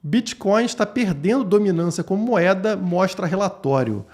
Bitcoin está perdendo dominância como moeda, mostra relatório.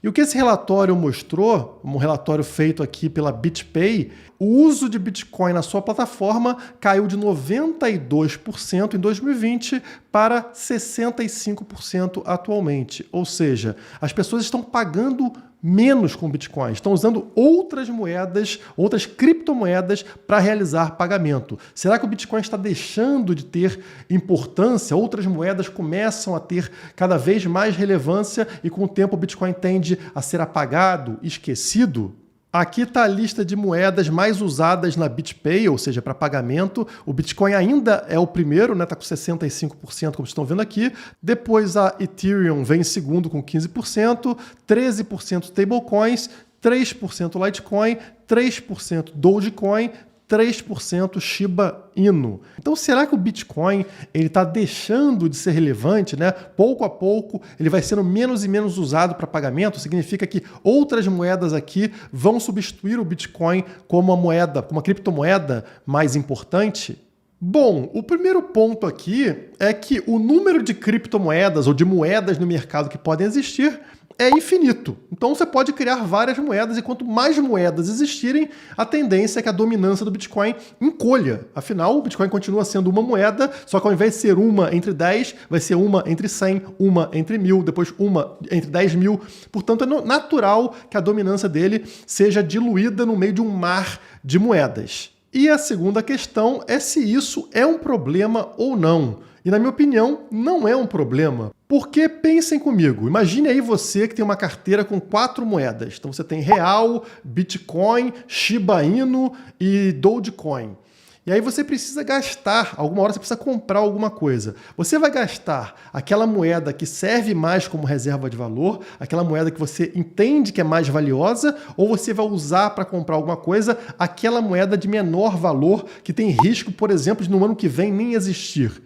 E o que esse relatório mostrou, um relatório feito aqui pela BitPay, o uso de Bitcoin na sua plataforma caiu de 92% em 2020 para 65% atualmente. Ou seja, as pessoas estão pagando menos com Bitcoin, estão usando outras moedas, outras criptomoedas para realizar pagamento. Será que o Bitcoin está deixando de ter importância? Outras moedas começam a ter cada vez mais relevância e com o tempo o Bitcoin tende a ser apagado, esquecido? Aqui está a lista de moedas mais usadas na BitPay, ou seja, para pagamento. O Bitcoin ainda é o primeiro, né? Está com 65%, como vocês estão vendo aqui. Depois a Ethereum vem em segundo com 15%, 13% stablecoins, 3% Litecoin, 3% Dogecoin, 3% Shiba Inu. Então, será que o Bitcoin está deixando de ser relevante, né? Pouco a pouco, ele vai sendo menos e menos usado para pagamento? Significa que outras moedas aqui vão substituir o Bitcoin como uma moeda, como uma criptomoeda mais importante? Bom, o primeiro ponto aqui é que o número de criptomoedas ou de moedas no mercado que podem existir é infinito. Então você pode criar várias moedas e quanto mais moedas existirem, a tendência é que a dominância do Bitcoin encolha. Afinal, o Bitcoin continua sendo uma moeda, só que ao invés de ser uma entre 10, vai ser uma entre 100, uma entre 1000, depois uma entre 10 mil. Portanto, é natural que a dominância dele seja diluída no meio de um mar de moedas. E a segunda questão é se isso é um problema ou não. E na minha opinião, não é um problema. Porque pensem comigo, imagine aí você que tem uma carteira com 4 moedas. Então você tem Real, Bitcoin, Shiba Inu e Dogecoin. E aí você precisa gastar, alguma hora você precisa comprar alguma coisa. Você vai gastar aquela moeda que serve mais como reserva de valor, aquela moeda que você entende que é mais valiosa, ou você vai usar para comprar alguma coisa aquela moeda de menor valor que tem risco, por exemplo, de no ano que vem nem existir.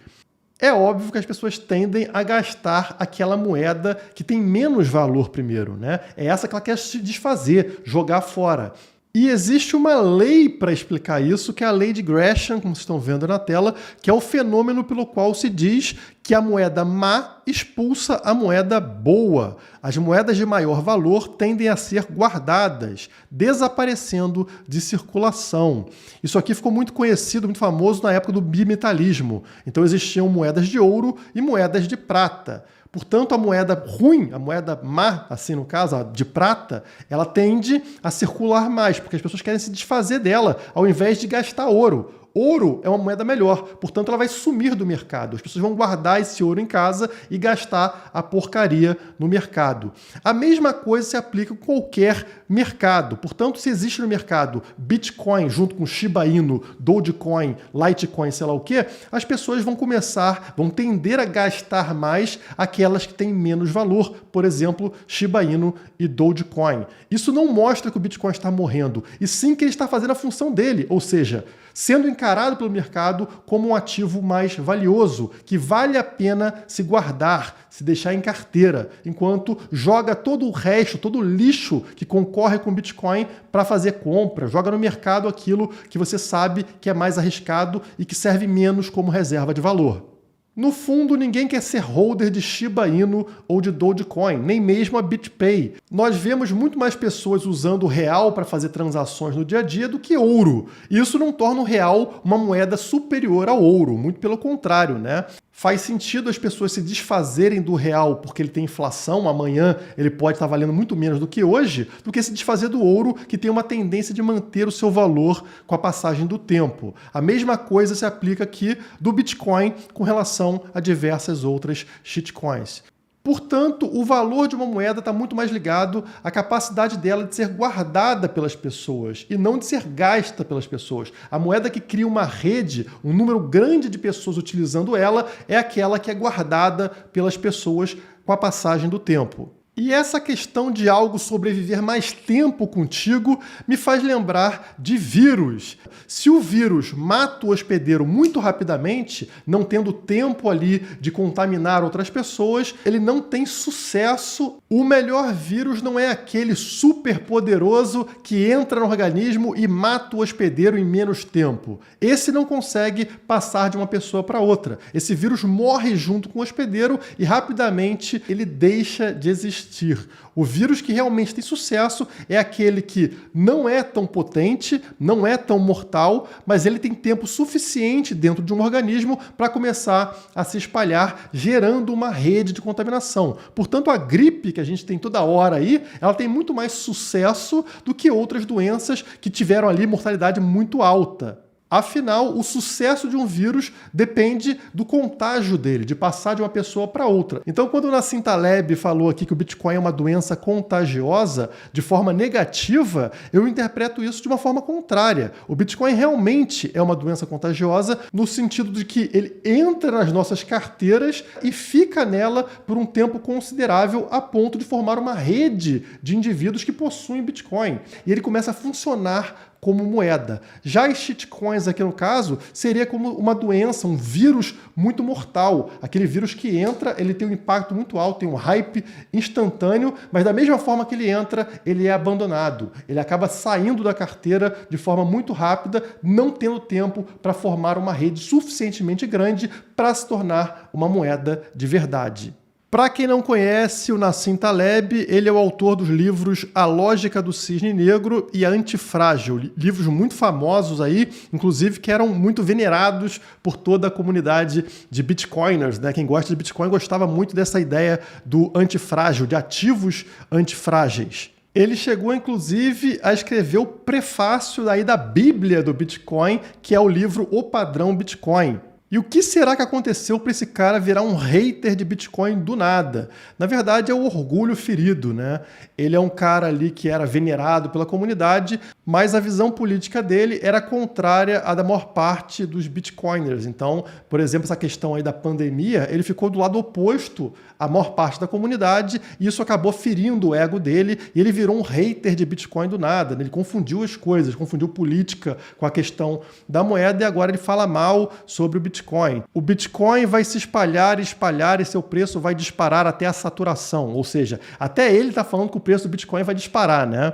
É óbvio que as pessoas tendem a gastar aquela moeda que tem menos valor primeiro, né? É essa que ela quer se desfazer, jogar fora. E existe uma lei para explicar isso, que é a lei de Gresham, como vocês estão vendo na tela, que é o fenômeno pelo qual se diz que a moeda má expulsa a moeda boa. As moedas de maior valor tendem a ser guardadas, desaparecendo de circulação. Isso aqui ficou muito conhecido, muito famoso na época do bimetalismo. Então existiam moedas de ouro e moedas de prata. Portanto, a moeda ruim, a moeda má, assim no caso, a de prata, ela tende a circular mais, porque as pessoas querem se desfazer dela, ao invés de gastar ouro. Ouro é uma moeda melhor, portanto ela vai sumir do mercado. As pessoas vão guardar esse ouro em casa e gastar a porcaria no mercado. A mesma coisa se aplica em qualquer mercado. Portanto, se existe no mercado Bitcoin junto com Shiba Inu, Dogecoin, Litecoin, sei lá o quê, as pessoas vão tender a gastar mais aquelas que têm menos valor, por exemplo, Shiba Inu e Dogecoin. Isso não mostra que o Bitcoin está morrendo, e sim que ele está fazendo a função dele, ou seja, sendo encarado pelo mercado como um ativo mais valioso, que vale a pena se guardar, se deixar em carteira, enquanto joga todo o resto, todo o lixo que concorre com o Bitcoin para fazer compra, joga no mercado aquilo que você sabe que é mais arriscado e que serve menos como reserva de valor. No fundo, ninguém quer ser holder de Shiba Inu ou de Dogecoin, nem mesmo a BitPay. Nós vemos muito mais pessoas usando o real para fazer transações no dia a dia do que ouro. E isso não torna o real uma moeda superior ao ouro, muito pelo contrário, né? Faz sentido as pessoas se desfazerem do real porque ele tem inflação, amanhã ele pode estar valendo muito menos do que hoje, do que se desfazer do ouro, que tem uma tendência de manter o seu valor com a passagem do tempo. A mesma coisa se aplica aqui do Bitcoin com relação a diversas outras shitcoins. Portanto, o valor de uma moeda está muito mais ligado à capacidade dela de ser guardada pelas pessoas e não de ser gasta pelas pessoas. A moeda que cria uma rede, um número grande de pessoas utilizando ela, é aquela que é guardada pelas pessoas com a passagem do tempo. E essa questão de algo sobreviver mais tempo contigo me faz lembrar de vírus. Se o vírus mata o hospedeiro muito rapidamente, não tendo tempo ali de contaminar outras pessoas, ele não tem sucesso O melhor vírus não é aquele super poderoso que entra no organismo e mata o hospedeiro em menos tempo. Esse não consegue passar de uma pessoa para outra. Esse vírus morre junto com o hospedeiro e rapidamente ele deixa de existir. O vírus que realmente tem sucesso é aquele que não é tão potente, não é tão mortal, mas ele tem tempo suficiente dentro de um organismo para começar a se espalhar, gerando uma rede de contaminação. Portanto, a gripe que a gente tem toda hora aí, ela tem muito mais sucesso do que outras doenças que tiveram ali mortalidade muito alta. Afinal, o sucesso de um vírus depende do contágio dele, de passar de uma pessoa para outra. Então, quando o Nassim Taleb falou aqui que o Bitcoin é uma doença contagiosa, de forma negativa, eu interpreto isso de uma forma contrária. O Bitcoin realmente é uma doença contagiosa no sentido de que ele entra nas nossas carteiras e fica nela por um tempo considerável a ponto de formar uma rede de indivíduos que possuem Bitcoin. E ele começa a funcionar como moeda. Já as shitcoins aqui no caso, seria como uma doença, um vírus muito mortal. Aquele vírus que entra, ele tem um impacto muito alto, tem um hype instantâneo, mas da mesma forma que ele entra, ele é abandonado. Ele acaba saindo da carteira de forma muito rápida, não tendo tempo para formar uma rede suficientemente grande para se tornar uma moeda de verdade. Para quem não conhece o Nassim Taleb, ele é o autor dos livros A Lógica do Cisne Negro e A Antifrágil, livros muito famosos aí, inclusive que eram muito venerados por toda a comunidade de bitcoiners, né? Quem gosta de Bitcoin gostava muito dessa ideia do antifrágil, de ativos antifrágeis. Ele chegou, inclusive, a escrever o prefácio daí da Bíblia do Bitcoin, que é o livro O Padrão Bitcoin. E o que será que aconteceu para esse cara virar um hater de Bitcoin do nada? Na verdade, é o orgulho ferido, né? Ele é um cara ali que era venerado pela comunidade, mas a visão política dele era contrária à da maior parte dos Bitcoiners. Então, por exemplo, essa questão aí da pandemia, ele ficou do lado oposto à maior parte da comunidade e isso acabou ferindo o ego dele e ele virou um hater de Bitcoin do nada, né? Ele confundiu as coisas, confundiu política com a questão da moeda e agora ele fala mal sobre o Bitcoin. O Bitcoin vai se espalhar e seu preço vai disparar até a saturação, ou seja, até ele está falando que o preço do Bitcoin vai disparar, né?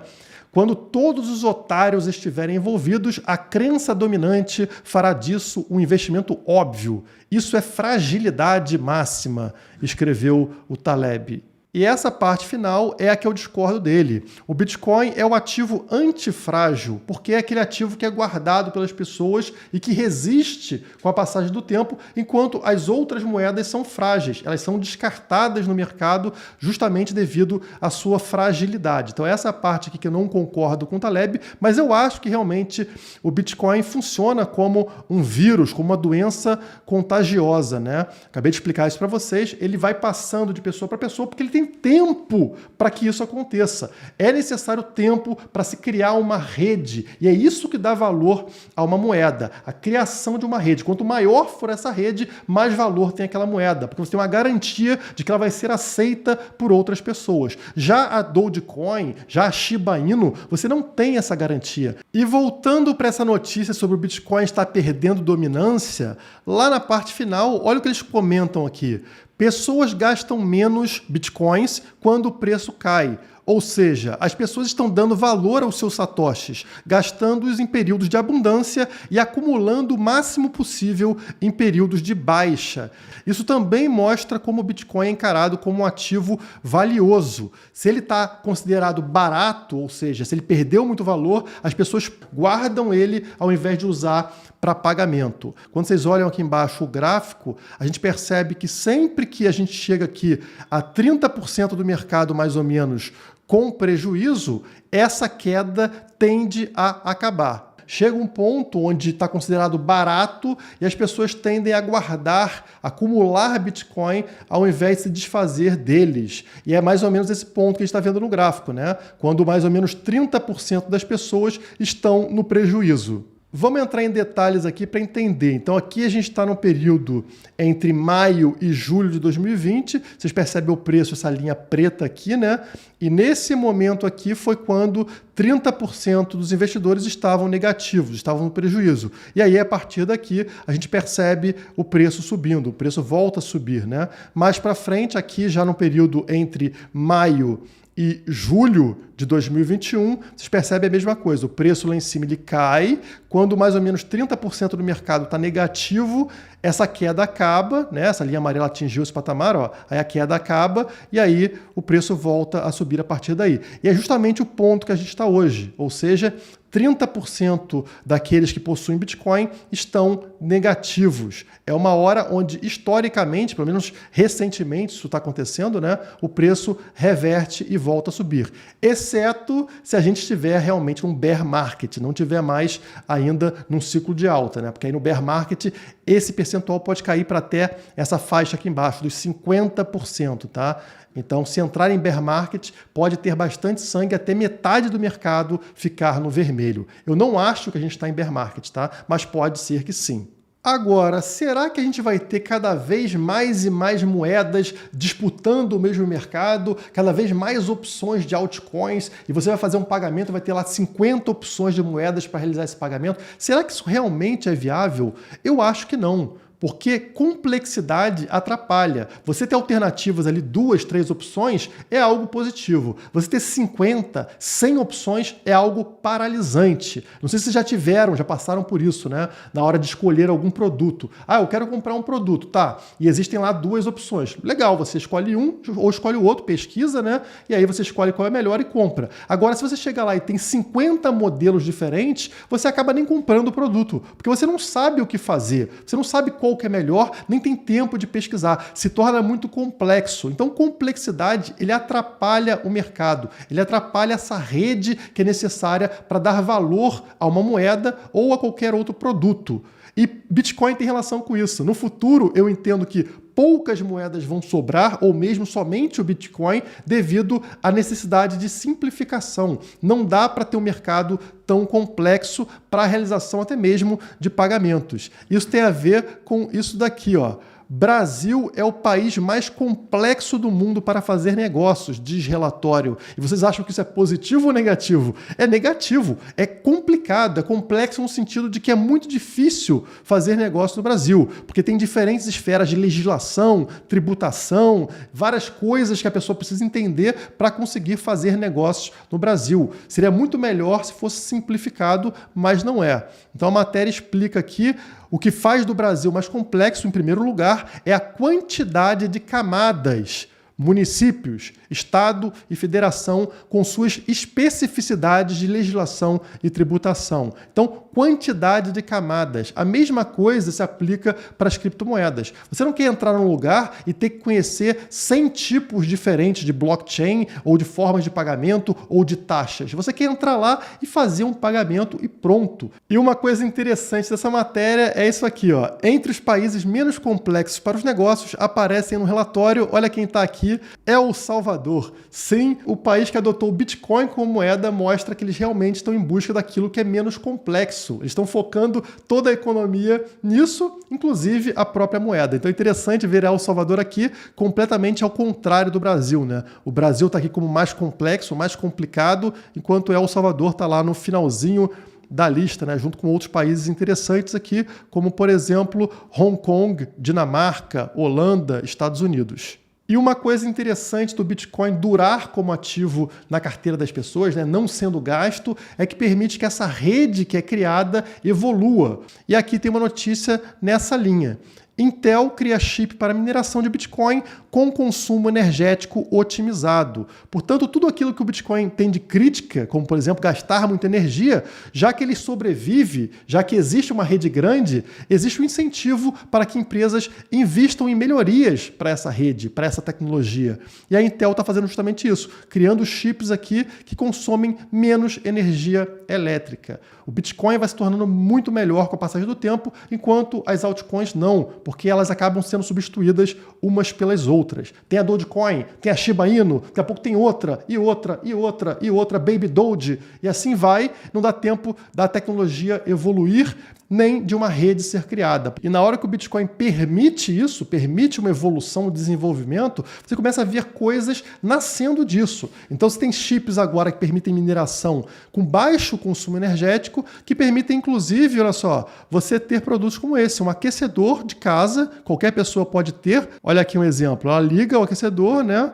Quando todos os otários estiverem envolvidos, a crença dominante fará disso um investimento óbvio. Isso é fragilidade máxima, escreveu o Taleb. E essa parte final é a que eu discordo dele. O Bitcoin é o ativo antifrágil, porque é aquele ativo que é guardado pelas pessoas e que resiste com a passagem do tempo, enquanto as outras moedas são frágeis. Elas são descartadas no mercado justamente devido à sua fragilidade. Então essa é a parte aqui que eu não concordo com o Taleb, mas eu acho que realmente o Bitcoin funciona como um vírus, como uma doença contagiosa, né? Acabei de explicar isso para vocês. Ele vai passando de pessoa para pessoa porque ele tem tempo para que isso aconteça. É necessário tempo para se criar uma rede. E é isso que dá valor a uma moeda. A criação de uma rede. Quanto maior for essa rede, mais valor tem aquela moeda. Porque você tem uma garantia de que ela vai ser aceita por outras pessoas. Já a Dogecoin, já a Shiba Inu, você não tem essa garantia. E voltando para essa notícia sobre o Bitcoin estar perdendo dominância, lá na parte final, olha o que eles comentam aqui. Pessoas gastam menos bitcoins quando o preço cai. Ou seja, as pessoas estão dando valor aos seus satoshis, gastando-os em períodos de abundância e acumulando o máximo possível em períodos de baixa. Isso também mostra como o Bitcoin é encarado como um ativo valioso. Se ele está considerado barato, ou seja, se ele perdeu muito valor, as pessoas guardam ele ao invés de usar para pagamento. Quando vocês olham aqui embaixo o gráfico, a gente percebe que sempre que a gente chega aqui a 30% do mercado, mais ou menos, com prejuízo, essa queda tende a acabar. Chega um ponto onde está considerado barato e as pessoas tendem a guardar, acumular Bitcoin ao invés de se desfazer deles. E é mais ou menos esse ponto que a gente está vendo no gráfico, né? Quando mais ou menos 30% das pessoas estão no prejuízo. Vamos entrar em detalhes aqui para entender. Então aqui a gente está no período entre maio e julho de 2020. Vocês percebem o preço, essa linha preta aqui, né? E nesse momento aqui foi quando 30% dos investidores estavam negativos, estavam no prejuízo. E aí, a partir daqui, a gente percebe o preço subindo, o preço volta a subir, né? Mais para frente, aqui já no período entre maio e julho de 2021, vocês percebem a mesma coisa. O preço lá em cima ele cai, quando mais ou menos 30% do mercado está negativo, essa queda acaba, né? Essa linha amarela atingiu esse patamar, ó, aí a queda acaba e aí o preço volta a subir a partir daí. E é justamente o ponto que a gente está hoje, ou seja, 30% daqueles que possuem Bitcoin estão negativos. É uma hora onde, historicamente, pelo menos recentemente, isso está acontecendo, né? O preço reverte e volta a subir. Exceto se a gente estiver realmente num bear market, não tiver mais ainda num ciclo de alta, né? Porque aí no bear market esse percentual pode cair para até essa faixa aqui embaixo, dos 50%, tá? Então, se entrar em bear market, pode ter bastante sangue, até metade do mercado ficar no vermelho. Eu não acho que a gente está em bear market, tá? Mas pode ser que sim. Agora, será que a gente vai ter cada vez mais e mais moedas disputando o mesmo mercado, cada vez mais opções de altcoins, e você vai fazer um pagamento e vai ter lá 50 opções de moedas para realizar esse pagamento? Será que isso realmente é viável? Eu acho que não. Porque complexidade atrapalha. Você ter alternativas ali, 2, 3 opções, é algo positivo. Você ter 50, 100 opções é algo paralisante. Não sei se vocês já tiveram, já passaram por isso, né? Na hora de escolher algum produto. Ah, eu quero comprar um produto, tá? E existem lá 2 opções. Legal, você escolhe um ou escolhe o outro, pesquisa, né? E aí você escolhe qual é melhor e compra. Agora, se você chega lá e tem 50 modelos diferentes, você acaba nem comprando o produto, porque você não sabe o que fazer, você não sabe qual que é melhor, nem tem tempo de pesquisar. Se torna muito complexo. Então, complexidade, ele atrapalha o mercado. Ele atrapalha essa rede que é necessária para dar valor a uma moeda ou a qualquer outro produto. E Bitcoin tem relação com isso. No futuro, eu entendo que poucas moedas vão sobrar, ou mesmo somente o Bitcoin, devido à necessidade de simplificação. Não dá para ter um mercado tão complexo para a realização até mesmo de pagamentos. Isso tem a ver com isso daqui, ó. Brasil é o país mais complexo do mundo para fazer negócios, diz relatório. E vocês acham que isso é positivo ou negativo? É negativo, é complicado, é complexo no sentido de que é muito difícil fazer negócio no Brasil, porque tem diferentes esferas de legislação, tributação, várias coisas que a pessoa precisa entender para conseguir fazer negócios no Brasil. Seria muito melhor se fosse simplificado, mas não é. Então a matéria explica aqui o que faz do Brasil mais complexo, em primeiro lugar, é a quantidade de camadas, municípios, Estado e Federação com suas especificidades de legislação e tributação. Então, quantidade de camadas. A mesma coisa se aplica para as criptomoedas. Você não quer entrar num lugar e ter que conhecer 100 tipos diferentes de blockchain ou de formas de pagamento ou de taxas. Você quer entrar lá e fazer um pagamento e pronto. E uma coisa interessante dessa matéria é isso aqui, ó. Entre os países menos complexos para os negócios aparecem no relatório, olha quem está aqui, é El Salvador. Sim, o país que adotou o Bitcoin como moeda mostra que eles realmente estão em busca daquilo que é menos complexo. Eles estão focando toda a economia nisso, inclusive a própria moeda. Então é interessante ver El Salvador aqui completamente ao contrário do Brasil, né? O Brasil está aqui como mais complexo, mais complicado, enquanto El Salvador está lá no finalzinho da lista, né, junto com outros países interessantes aqui, como, por exemplo, Hong Kong, Dinamarca, Holanda, Estados Unidos. E uma coisa interessante do Bitcoin durar como ativo na carteira das pessoas, né, não sendo gasto, é que permite que essa rede que é criada evolua. E aqui tem uma notícia nessa linha. Intel cria chip para mineração de Bitcoin com consumo energético otimizado. Portanto, tudo aquilo que o Bitcoin tem de crítica, como, por exemplo, gastar muita energia, já que ele sobrevive, já que existe uma rede grande, existe um incentivo para que empresas investam em melhorias para essa rede, para essa tecnologia. E a Intel está fazendo justamente isso, criando chips aqui que consomem menos energia elétrica. O Bitcoin vai se tornando muito melhor com a passagem do tempo, enquanto as altcoins não, porque elas acabam sendo substituídas umas pelas outras. Tem a Dogecoin, tem a Shiba Inu, daqui a pouco tem outra, e outra, e outra, e outra, Baby Doge, e assim vai. Não dá tempo da tecnologia evoluir, nem de uma rede ser criada. E na hora que o Bitcoin permite isso, permite uma evolução, um desenvolvimento, você começa a ver coisas nascendo disso. Então você tem chips agora que permitem mineração com baixo consumo energético, que permitem, inclusive, olha só, você ter produtos como esse, um aquecedor de casa, qualquer pessoa pode ter. Olha aqui um exemplo, ela liga o aquecedor, né?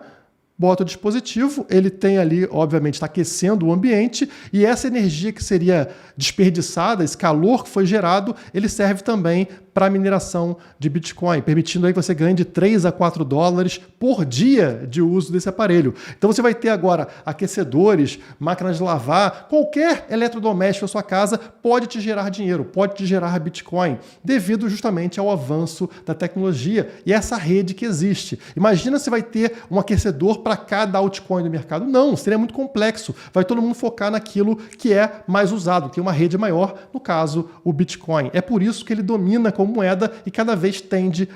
Bota o dispositivo, ele tem ali, obviamente, está aquecendo o ambiente, e essa energia que seria desperdiçada, esse calor que foi gerado, ele serve também para a mineração de Bitcoin, permitindo aí que você ganhe de 3 a 4 dólares por dia de uso desse aparelho. Então você vai ter agora aquecedores, máquinas de lavar, qualquer eletrodoméstico da sua casa pode te gerar dinheiro, pode te gerar Bitcoin, devido justamente ao avanço da tecnologia e essa rede que existe. Imagina se vai ter um aquecedor para cada altcoin do mercado. Não, seria muito complexo. Vai todo mundo focar naquilo que é mais usado, que é uma rede maior, no caso, o Bitcoin. É por isso que ele domina como moeda e cada vez tende